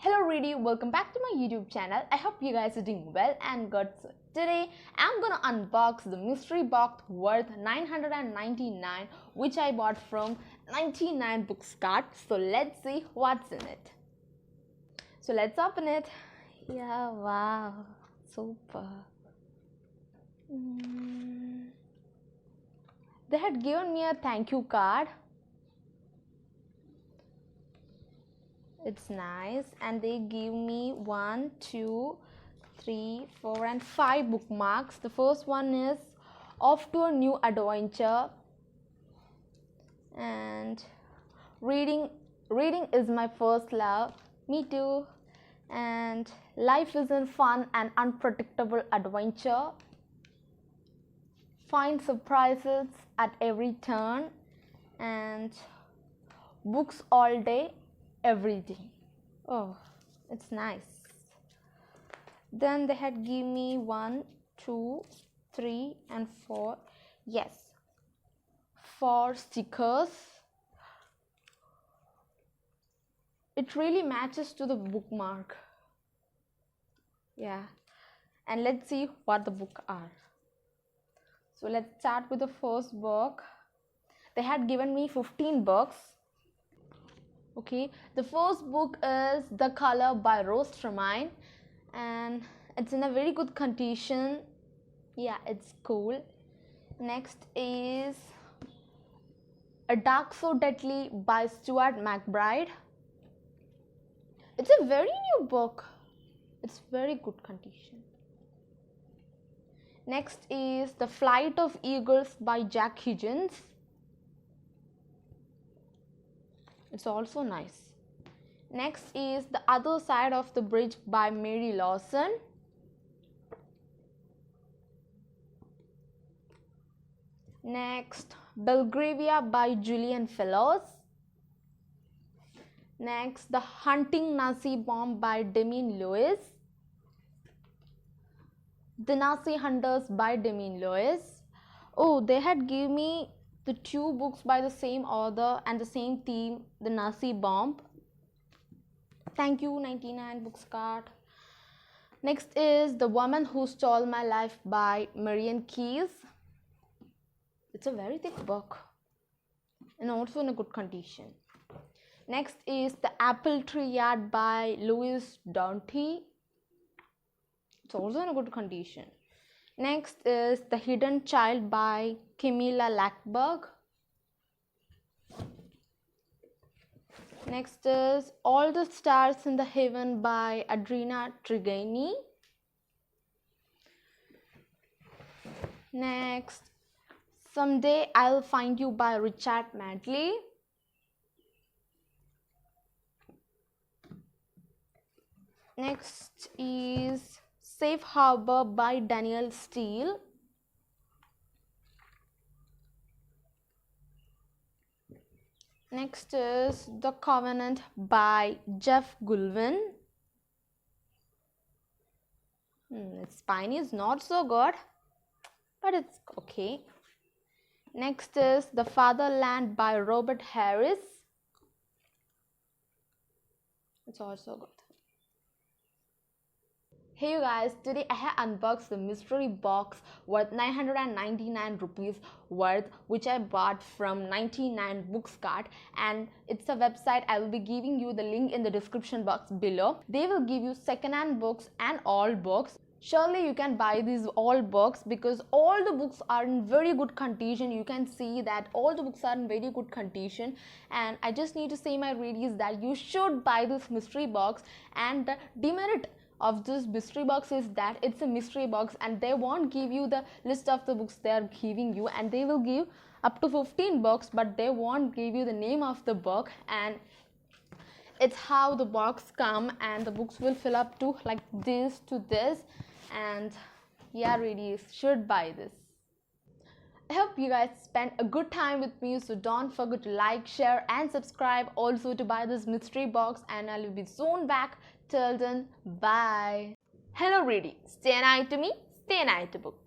Hello Ready, welcome back to my YouTube channel. I hope you guys are doing well and good. So today I'm gonna unbox the mystery box worth 999 which I bought from 99 BOOKSMARK. So let's see what's in it. So let's open it. Yeah, wow, super. They had given me a thank you card. It's nice, and they give me 1, 2, 3, 4 and 5 bookmarks. The first one is off to a new adventure, and reading is my first love. Me too. And life is a fun and unpredictable adventure. Find surprises at every turn, and books all day, every day. Oh, it's nice. Then they had given me 1, 2, 3 and 4. Yes, 4 stickers. It really matches to the bookmark. Yeah, and let's see what the book are. So let's start with the first book. They had given me 15 books. Okay, the first book is The Color by TREMAIN, and it's in a very good condition. Yeah, it's cool. Next is A Dark So Deadly by STUART MACBRIDE. It's a very new book. It's very good condition. Next is The Flight of Eagles by HIGGINS. It's also nice. Next is The Other Side of the Bridge by LAWSON. Next, Belgravia by Julian. Next, The Hunting Nazi Bomb by Lewis. The Nazi Hunters by Lewis. Oh, they had given me the 2 books by the same author and the same theme, The Nazi Bomb. Thank you, 99 BOOKSMARK. Next is The Woman Who Stole My Life by MARIAN. It's a very thick book and also in a good condition. Next is The Apple Tree Yard by DOUGHTY. It's also in a good condition. Next is The Hidden Child by Camilla Lackberg. Next is All the Stars in the Heaven by ADRIANA TRIGAINI. Next, Someday I'll Find You by Richard Madeley. Next is Safe Harbor by Daniel Steele. Next is The Covenant by Jeff Goulvin. Its spine is not so good, but it's okay. Next is The Fatherland by Robert Harris. It's also good. Hey you guys, today I have unboxed the mystery box worth 999 rupees worth, which I bought from 99 BOOKSMARK, and it's a website. I will be giving you the link in the description box below. They will give you second-hand books and all books. Surely you can buy these all books because all the books are in very good condition. You can see that all the books are in very good condition, and I just need to say my readers that you should buy this mystery box. And the demerit of this mystery box is that it's a mystery box and they won't give you the list of the books they are giving you, and they will give up to 15 books but they won't give you the name of the book, and it's how the box come, and the books will fill up to like this to this. And yeah, really should buy this. I hope you guys spent a good time with me, so don't forget to like, share and subscribe also to buy this mystery box, and I will be soon back. Till then, bye. Hello Ready, stay an eye to me, stay an eye to book.